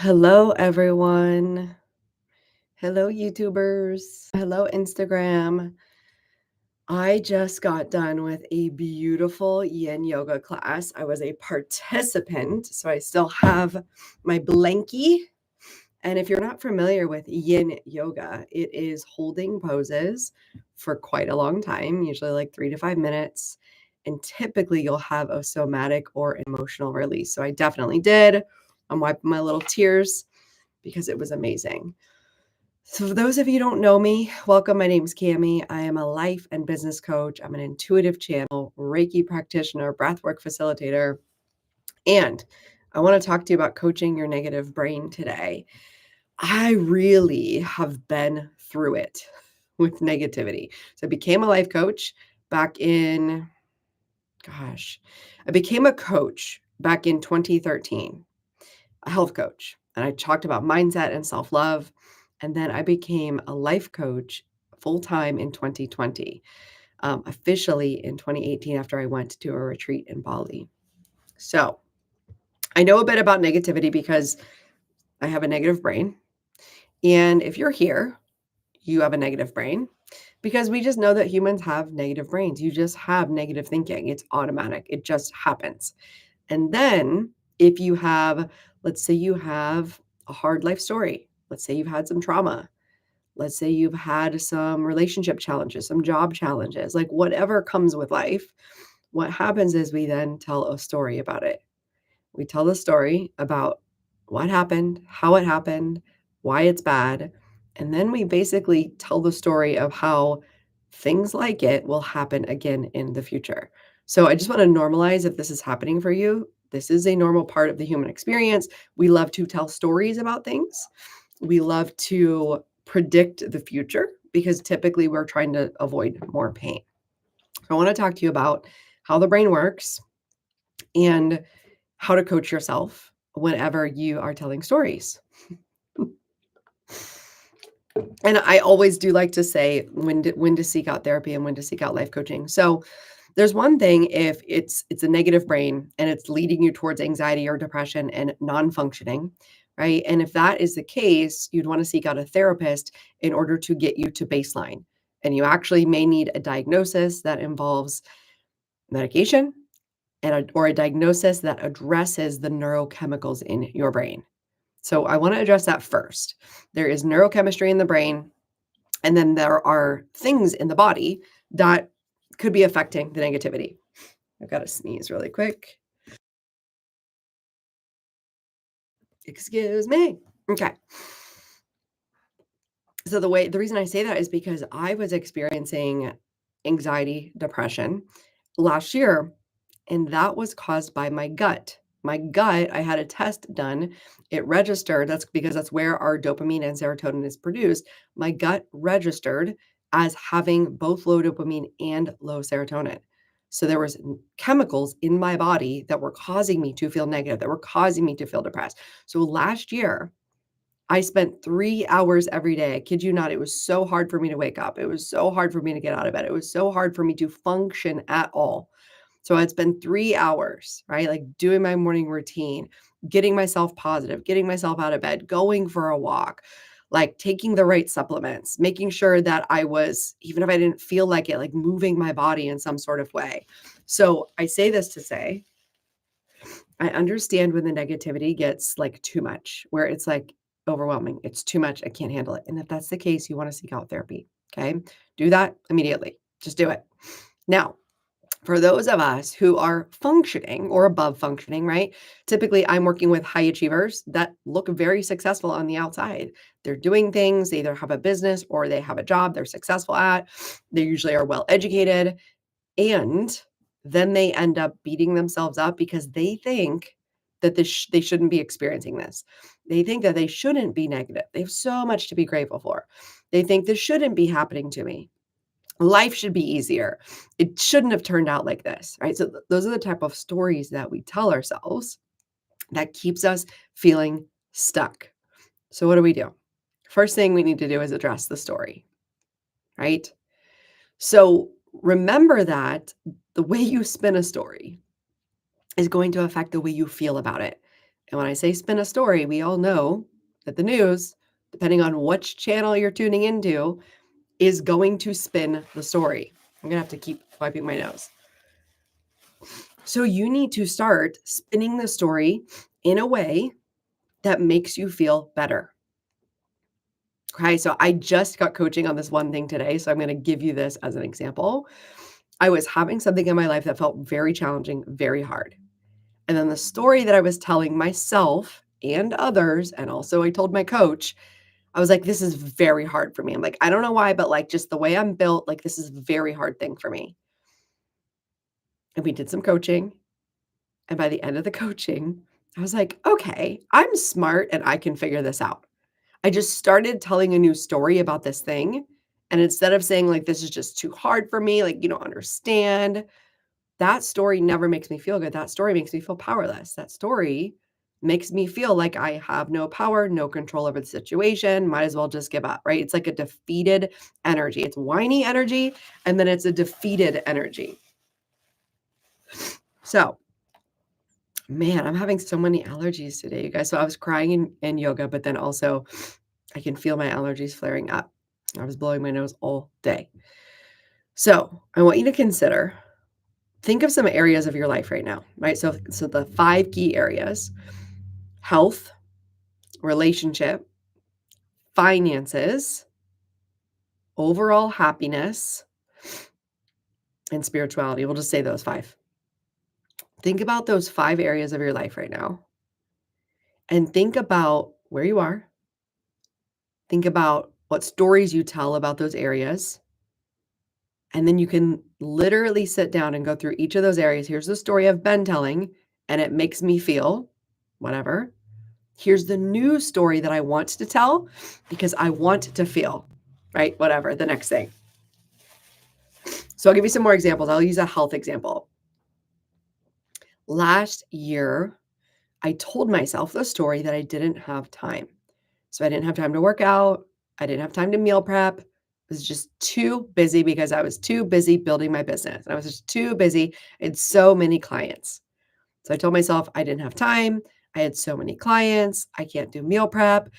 Hello, everyone. Hello, YouTubers. Hello, Instagram. I just got done with a beautiful yin yoga class. I was a participant, so I still have my blankie. And if you're not familiar with yin yoga, it is holding poses for quite a long time, usually like 3 to 5 minutes. And typically you'll have a somatic or emotional release. So I definitely did. I'm wiping my little tears because it was amazing. So for those of you who don't know me, welcome. My name is Cami. I am a life and business coach. I'm an intuitive channel, Reiki practitioner, breathwork facilitator, and I want to talk to you about coaching your negative brain today. I really have been through it with negativity. So I became a life coach back in, I became a coach back in 2013, a health coach. And I talked about mindset and self love. And then I became a life coach full time in 2020, officially in 2018 after I went to a retreat in Bali. So I know a bit about negativity because I have a negative brain. And if you're here, you have a negative brain because we just know that humans have negative brains. You just have negative thinking. It's automatic, it just happens. And then if you have, let's say you have a hard life story, let's say you've had some trauma, let's say you've had some relationship challenges, some job challenges, like whatever comes with life, what happens is we then tell a story about it. We tell the story about what happened, how it happened, why it's bad. And then we basically tell the story of how things like it will happen again in the future. So I just want to normalize if this is happening for you. This is a normal part of the human experience. We love to tell stories about things. We love to predict the future because typically we're trying to avoid more pain. So I want to talk to you about how the brain works and how to coach yourself whenever you are telling stories. And I always do like to say when to seek out therapy and when to seek out life coaching. So there's one thing if it's a negative brain and it's leading you towards anxiety or depression and non-functioning, right? And if that is the case, you'd want to seek out a therapist in order to get you to baseline. And you actually may need a diagnosis that involves medication or a diagnosis that addresses the neurochemicals in your brain. So I want to address that first. There is neurochemistry in the brain, and then there are things in the body that could be affecting the negativity. I've got to sneeze really quick. Excuse me. Okay. So the reason I say that is because I was experiencing anxiety, depression last year, and that was caused by my gut. My gut, I had a test done. It registered. That's because that's where our dopamine and serotonin is produced. My gut registered as having both low dopamine and low serotonin. So there was chemicals in my body that were causing me to feel negative, that were causing me to feel depressed. So last year, I spent 3 hours every day. I kid you not, it was so hard for me to wake up. It was so hard for me to get out of bed. It was so hard for me to function at all. So I'd spend 3 hours, right? Like doing my morning routine, getting myself positive, getting myself out of bed, going for a walk, like taking the right supplements, making sure that I was, even if I didn't feel like it, like moving my body in some sort of way. So I say this to say, I understand when the negativity gets like too much, where it's like overwhelming. It's too much. I can't handle it. And if that's the case, you want to seek out therapy. Okay. Do that immediately. Just do it. Now, for those of us who are functioning or above functioning, right? Typically, I'm working with high achievers that look very successful on the outside. They're doing things, they either have a business or they have a job they're successful at. They usually are well educated. And then they end up beating themselves up because they think that they shouldn't be experiencing this. They think that they shouldn't be negative. They have so much to be grateful for. They think this shouldn't be happening to me. Life should be easier. It shouldn't have turned out like this, right? So those are the type of stories that we tell ourselves that keeps us feeling stuck. So what do we do? First thing we need to do is address the story, right? So remember that the way you spin a story is going to affect the way you feel about it. And when I say spin a story, we all know that the news, depending on which channel you're tuning into, is going to spin the story. I'm going to have to keep wiping my nose. So you need to start spinning the story in a way that makes you feel better. Okay, so I just got coaching on this one thing today, so I'm going to give you this as an example. I was having something in my life that felt very challenging, very hard. And then the story that I was telling myself and others, and also I told my coach, I was like, this is very hard for me. I'm like, I don't know why, but like just the way I'm built, like this is a very hard thing for me. And we did some coaching. And by the end of the coaching, I was like, okay, I'm smart and I can figure this out. I just started telling a new story about this thing. And instead of saying, like, this is just too hard for me, like, you don't understand, that story never makes me feel good. That story makes me feel powerless. That story makes me feel like I have no power, no control over the situation, might as well just give up, right? It's like a defeated energy. It's whiny energy, and then it's a defeated energy. So, man, I'm having so many allergies today, you guys. So I was crying in yoga, but then also I can feel my allergies flaring up. I was blowing my nose all day. So I want you to consider, think of some areas of your life right now, right? So the 5 key areas: health, relationship, finances, overall happiness, and spirituality. We'll just say those 5. Think about those 5 areas of your life right now and think about where you are. Think about what stories you tell about those areas. And then you can literally sit down and go through each of those areas. Here's the story I've been telling, and it makes me feel whatever. Here's the new story that I want to tell because I want to feel, right? Whatever, the next thing. So I'll give you some more examples. I'll use a health example. Last year, I told myself the story that I didn't have time. So I didn't have time to work out. I didn't have time to meal prep. I was just too busy because I was too busy building my business. I was just too busy. I had so many clients. So I told myself I didn't have time. I had so many clients. I can't do meal prep.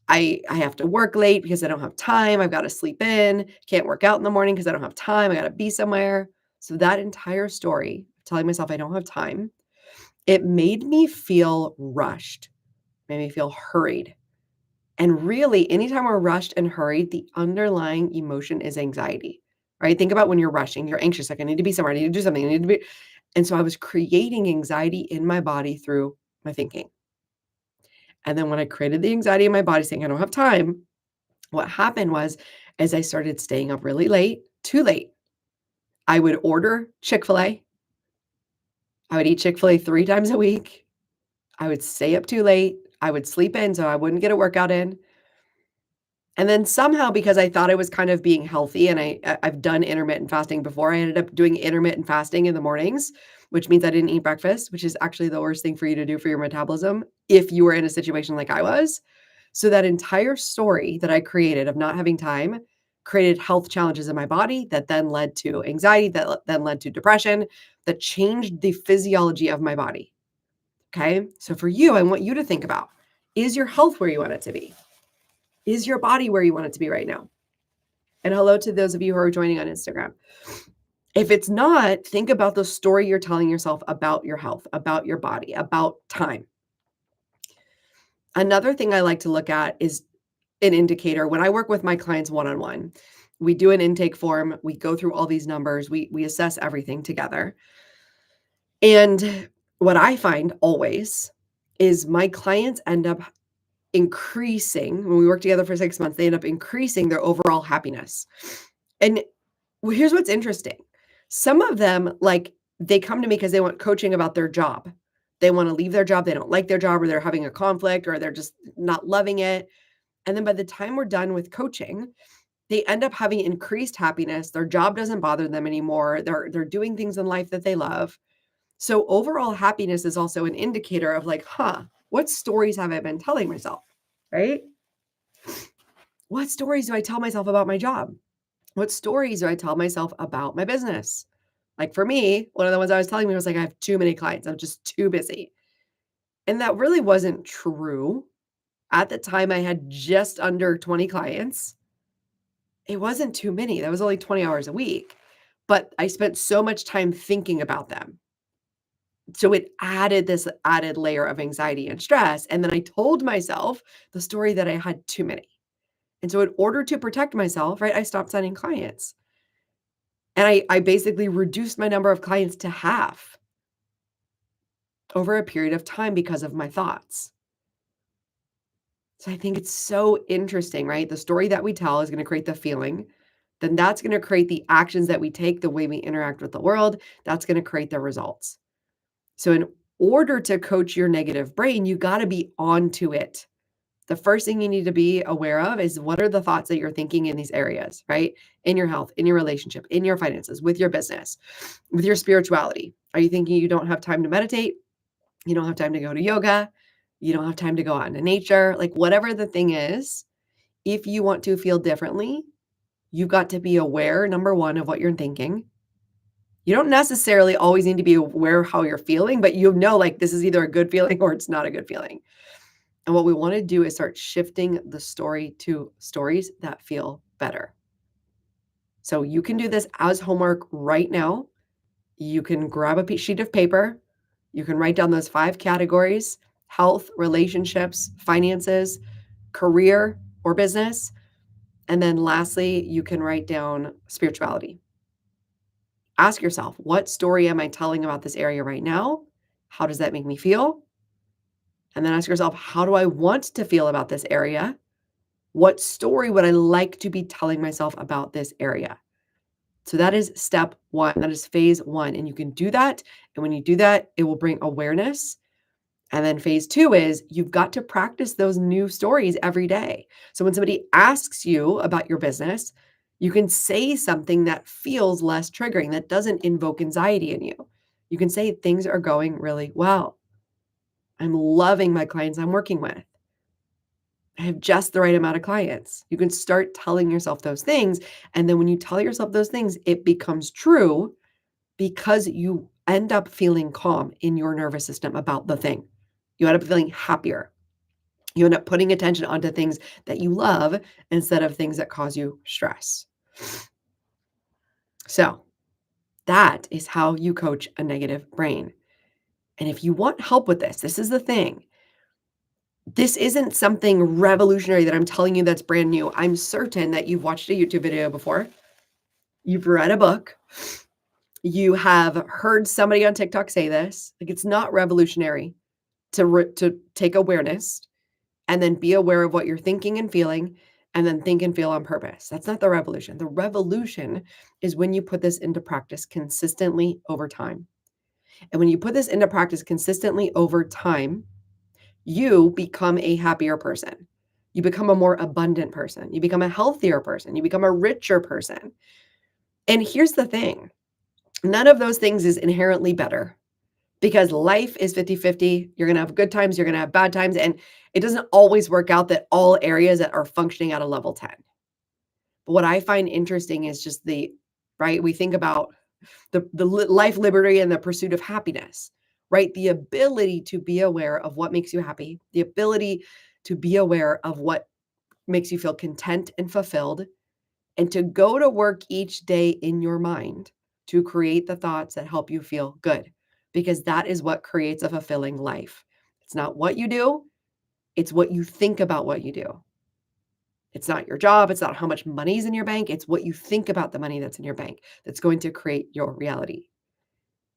I have to work late because I don't have time. I've got to sleep in. Can't work out in the morning because I don't have time. I got to be somewhere. So that entire story, telling myself I don't have time, it made me feel rushed, made me feel hurried. And really, anytime we're rushed and hurried, the underlying emotion is anxiety, right? Think about when you're rushing, you're anxious, like I need to be somewhere, I need to do something, I need to be. And so I was creating anxiety in my body through my thinking. And then when I created the anxiety in my body saying I don't have time, what happened was as I started staying up really late, too late, I would order Chick-fil-A. I would eat Chick-fil-A 3 times a week. I would stay up too late. I would sleep in so I wouldn't get a workout in. And then somehow, because I thought I was kind of being healthy and I've done intermittent fasting before, I ended up doing intermittent fasting in the mornings, which means I didn't eat breakfast, which is actually the worst thing for you to do for your metabolism if you were in a situation like I was. So that entire story that I created of not having time created health challenges in my body that then led to anxiety, that then led to depression, that changed the physiology of my body. Okay. So for you, I want you to think about, is your health where you want it to be? Is your body where you want it to be right now? And hello to those of you who are joining on Instagram. If it's not, think about the story you're telling yourself about your health, about your body, about time. Another thing I like to look at is an indicator. When I work with my clients one-on-one, we do an intake form, we go through all these numbers, we assess everything together. And what I find always is my clients end up increasing, when we work together for 6 months, they end up increasing their overall happiness. And here's what's interesting. Some of them, like, they come to me because they want coaching about their job. They want to leave their job. They don't like their job, or they're having a conflict, or they're just not loving it. And then by the time we're done with coaching, they end up having increased happiness. Their job doesn't bother them anymore. They're doing things in life that they love. So overall happiness is also an indicator of like, what stories have I been telling myself, right? What stories do I tell myself about my job? What stories do I tell myself about my business? Like for me, one of the ones I was telling me was like, I have too many clients. I'm just too busy. And that really wasn't true. At the time, I had just under 20 clients. It wasn't too many. That was only 20 hours a week, but I spent so much time thinking about them. So it added this added layer of anxiety and stress. And then I told myself the story that I had too many. And so in order to protect myself, right, I stopped signing clients. And I basically reduced my number of clients to half over a period of time because of my thoughts. So I think it's so interesting, right? The story that we tell is going to create the feeling. Then that's going to create the actions that we take, the way we interact with the world. That's going to create the results. So in order to coach your negative brain, you got to be onto it. The first thing you need to be aware of is what are the thoughts that you're thinking in these areas, right? In your health, in your relationship, in your finances, with your business, with your spirituality. Are you thinking you don't have time to meditate? You don't have time to go to yoga? You don't have time to go out into nature? Like whatever the thing is, if you want to feel differently, you've got to be aware, number one, of what you're thinking. You don't necessarily always need to be aware of how you're feeling, but you know, like this is either a good feeling or it's not a good feeling. And what we want to do is start shifting the story to stories that feel better. So you can do this as homework right now. You can grab a sheet of paper. You can write down those 5 categories: health, relationships, finances, career or business. And then lastly, you can write down spirituality. Ask yourself, what story am I telling about this area right now? How does that make me feel? And then ask yourself, how do I want to feel about this area? What story would I like to be telling myself about this area? So that is step 1. That is phase 1. And you can do that. And when you do that, it will bring awareness. And then phase 2 is you've got to practice those new stories every day. So when somebody asks you about your business, you can say something that feels less triggering, that doesn't invoke anxiety in you. You can say things are going really well. I'm loving my clients I'm working with. I have just the right amount of clients. You can start telling yourself those things. And then when you tell yourself those things, it becomes true because you end up feeling calm in your nervous system about the thing. You end up feeling happier. You end up putting attention onto things that you love instead of things that cause you stress. So that is how you coach a negative brain. And if you want help with this, this is the thing. This isn't something revolutionary that I'm telling you that's brand new. I'm certain that you've watched a YouTube video before. You've read a book. You have heard somebody on TikTok say this. Like it's not revolutionary to take awareness and then be aware of what you're thinking and feeling and then think and feel on purpose. That's not the revolution. The revolution is when you put this into practice consistently over time. And when you put this into practice consistently over time, you become a happier person. You become a more abundant person. You become a healthier person. You become a richer person. And here's the thing. None of those things is inherently better because life is 50-50. You're going to have good times, you're going to have bad times, and it doesn't always work out that all areas that are functioning at a level 10. But what I find interesting is just right, we think about the life, liberty, and the pursuit of happiness, right? The ability to be aware of what makes you happy, the ability to be aware of what makes you feel content and fulfilled, and to go to work each day in your mind to create the thoughts that help you feel good, because that is what creates a fulfilling life. It's not what you do, it's what you think about what you do. It's not your job, it's not how much money is in your bank, it's what you think about the money that's in your bank that's going to create your reality.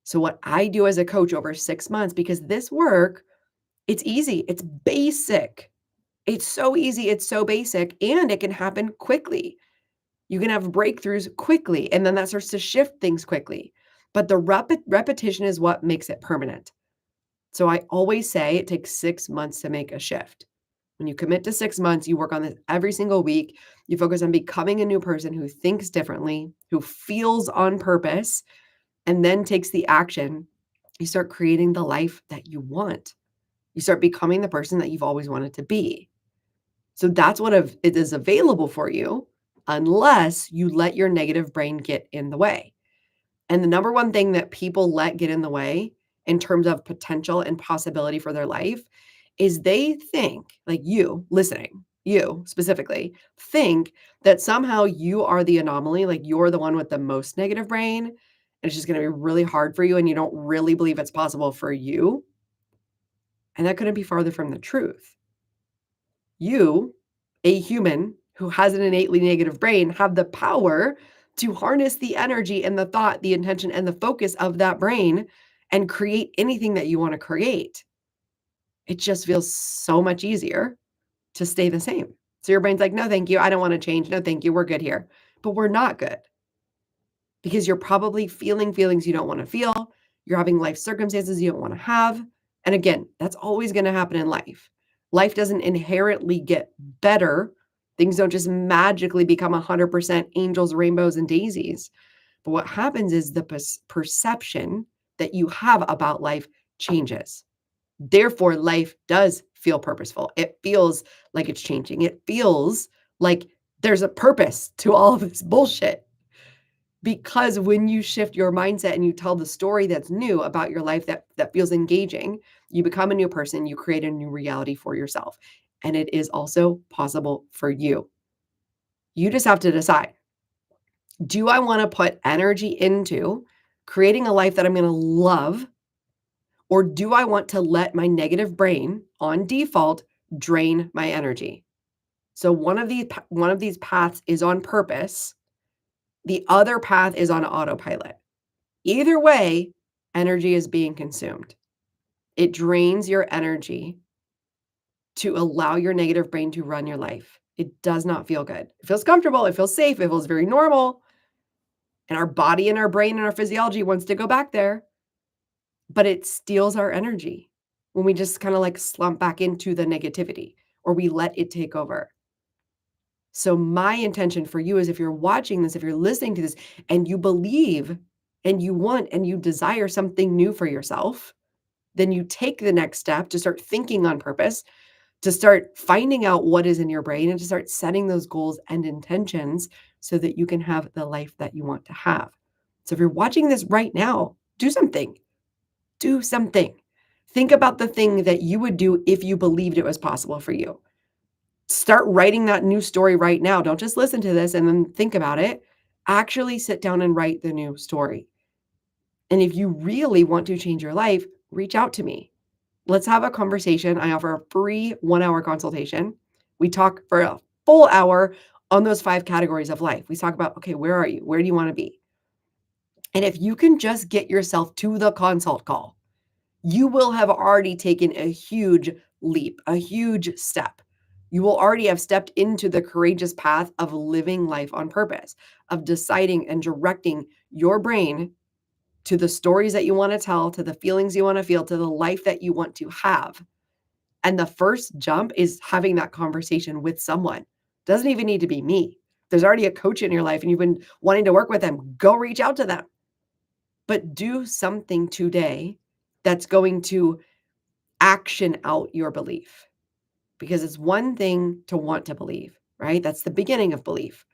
So what I do as a coach over 6 months, because this work, it's easy, it's basic. It's so easy, it's so basic, and it can happen quickly. You can have breakthroughs quickly, and then that starts to shift things quickly. But the repetition is what makes it permanent. So I always say it takes 6 months to make a shift. When you commit to 6 months, you work on this every single week. You focus on becoming a new person who thinks differently, who feels on purpose, and then takes the action. You start creating the life that you want. You start becoming the person that you've always wanted to be. So that's what it is available for you unless you let your negative brain get in the way. And the number one thing that people let get in the way in terms of potential and possibility for their life is they think, like you listening, you specifically, think that somehow you are the anomaly, like you're the one with the most negative brain, and it's just going to be really hard for you, and you don't really believe it's possible for you. And that couldn't be farther from the truth. You, a human who has an innately negative brain, have the power to harness the energy and the thought, the intention, and the focus of that brain and create anything that you want to create. It just feels so much easier to stay the same. So your brain's like, no, thank you. I don't want to change. No, thank you. We're good here. But we're not good because you're probably feeling feelings you don't want to feel. You're having life circumstances you don't want to have. And again, that's always going to happen in life. Life doesn't inherently get better. Things don't just magically become 100% angels, rainbows, and daisies. But what happens is the perception that you have about life changes. Therefore, life does feel purposeful. It feels like it's changing. It feels like there's a purpose to all of this bullshit. Because when you shift your mindset and you tell the story that's new about your life that feels engaging, you become a new person, you create a new reality for yourself. And it is also possible for you. You just have to decide, do I want to put energy into creating a life that I'm going to love? Or do I want to let my negative brain on default drain my energy? So one of these paths is on purpose. The other path is on autopilot. Either way, energy is being consumed. It drains your energy to allow your negative brain to run your life. It does not feel good. It feels comfortable. It feels safe. It feels very normal. And our body and our brain and our physiology wants to go back there. But it steals our energy when we just kind of like slump back into the negativity or we let it take over. So my intention for you is, if you're watching this, if you're listening to this and you believe and you want and you desire something new for yourself, then you take the next step to start thinking on purpose, to start finding out what is in your brain, and to start setting those goals and intentions so that you can have the life that you want to have. So if you're watching this right now, do something. Do something. Think about the thing that you would do if you believed it was possible for you. Start writing that new story right now. Don't just listen to this and then think about it. Actually sit down and write the new story. And if you really want to change your life, reach out to me. Let's have a conversation. I offer a free 1-hour consultation. We talk for a full hour on those 5 categories of life. We talk about, okay, where are you? Where do you want to be? And if you can just get yourself to the consult call, you will have already taken a huge leap, a huge step. You will already have stepped into the courageous path of living life on purpose, of deciding and directing your brain to the stories that you want to tell, to the feelings you want to feel, to the life that you want to have. And the first jump is having that conversation with someone. Doesn't even need to be me. There's already a coach in your life and you've been wanting to work with them. Go reach out to them. But do something today that's going to action out your belief. Because it's one thing to want to believe, right? That's the beginning of belief.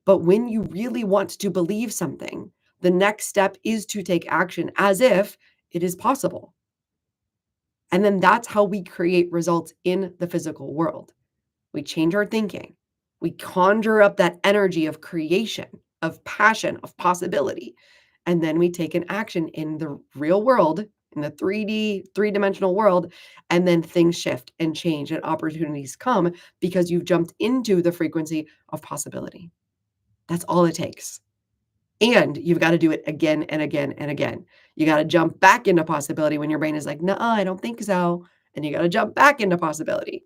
But when you really want to believe something, the next step is to take action as if it is possible. And then that's how we create results in the physical world. We change our thinking. We conjure up that energy of creation, of passion, of possibility. And then we take an action in the real world, in the 3D, three-dimensional world, and then things shift and change and opportunities come because you've jumped into the frequency of possibility. That's all it takes. And you've got to do it again and again and again. You got to jump back into possibility when your brain is like, no, I don't think so. And you got to jump back into possibility.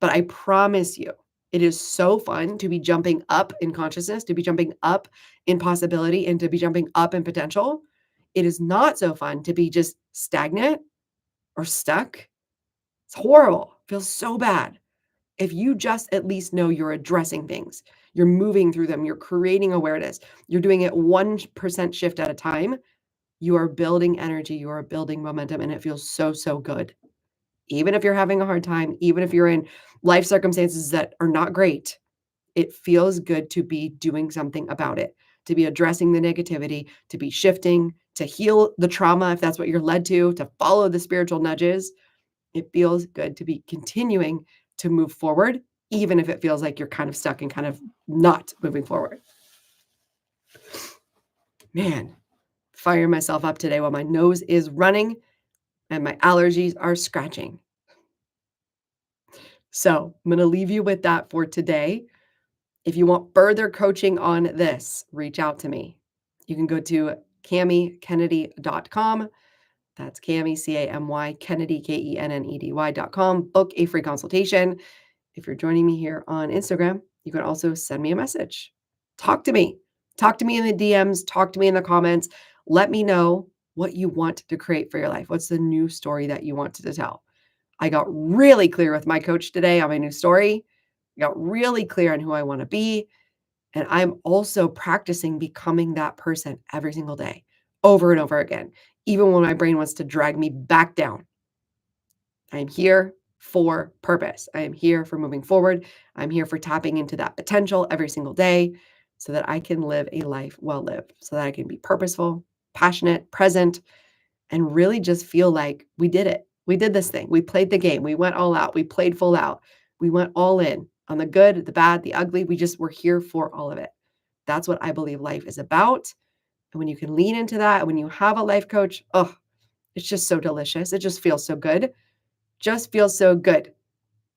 But I promise you, it is so fun to be jumping up in consciousness, to be jumping up in possibility, and to be jumping up in potential. It is not so fun to be just stagnant or stuck. It's horrible. It feels so bad. If you just at least know you're addressing things, you're moving through them, you're creating awareness, you're doing it 1% shift at a time, you are building energy, you are building momentum, and it feels so, so good. Even if you're having a hard time, even if you're in life circumstances that are not great, it feels good to be doing something about it, to be addressing the negativity, to be shifting, to heal the trauma, if that's what you're led to follow the spiritual nudges. It feels good to be continuing to move forward, even if it feels like you're kind of stuck and kind of not moving forward. Man, firing myself up today while my nose is running and my allergies are scratching. So I'm going to leave you with that for today. If you want further coaching on this, reach out to me. You can go to CamiKennedy.com. That's Cami, C-A-M-Y, Kennedy, Kennedy.com. Book a free consultation. If you're joining me here on Instagram, you can also send me a message. Talk to me. Talk to me in the DMs. Talk to me in the comments. Let me know what you want to create for your life. What's the new story that you want to tell? I got really clear with my coach today on my new story. I got really clear on who I want to be. And I'm also practicing becoming that person every single day, over and over again, even when my brain wants to drag me back down. I am here for purpose. I am here for moving forward. I'm here for tapping into that potential every single day so that I can live a life well lived, so that I can be purposeful, passionate, present, and really just feel like we did it. We did this thing. We played the game. We went all out. We played full out. We went all in on the good, the bad, the ugly. We just were here for all of it. That's what I believe life is about. And when you can lean into that, when you have a life coach, oh, it's just so delicious. It just feels so good. Just feels so good.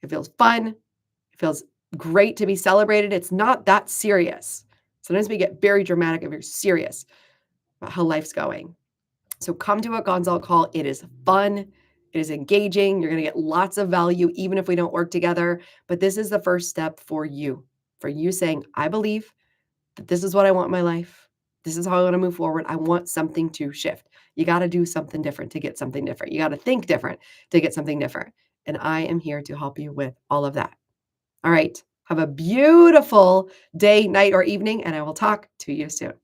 It feels fun. It feels great to be celebrated. It's not that serious. Sometimes we get very dramatic and very serious about how life's going. So come to a consult call. It is fun. It is engaging. You're going to get lots of value, even if we don't work together. But this is the first step for you saying, I believe that this is what I want in my life. This is how I want to move forward. I want something to shift. You got to do something different to get something different. You got to think different to get something different. And I am here to help you with all of that. All right. Have a beautiful day, night, or evening, and I will talk to you soon.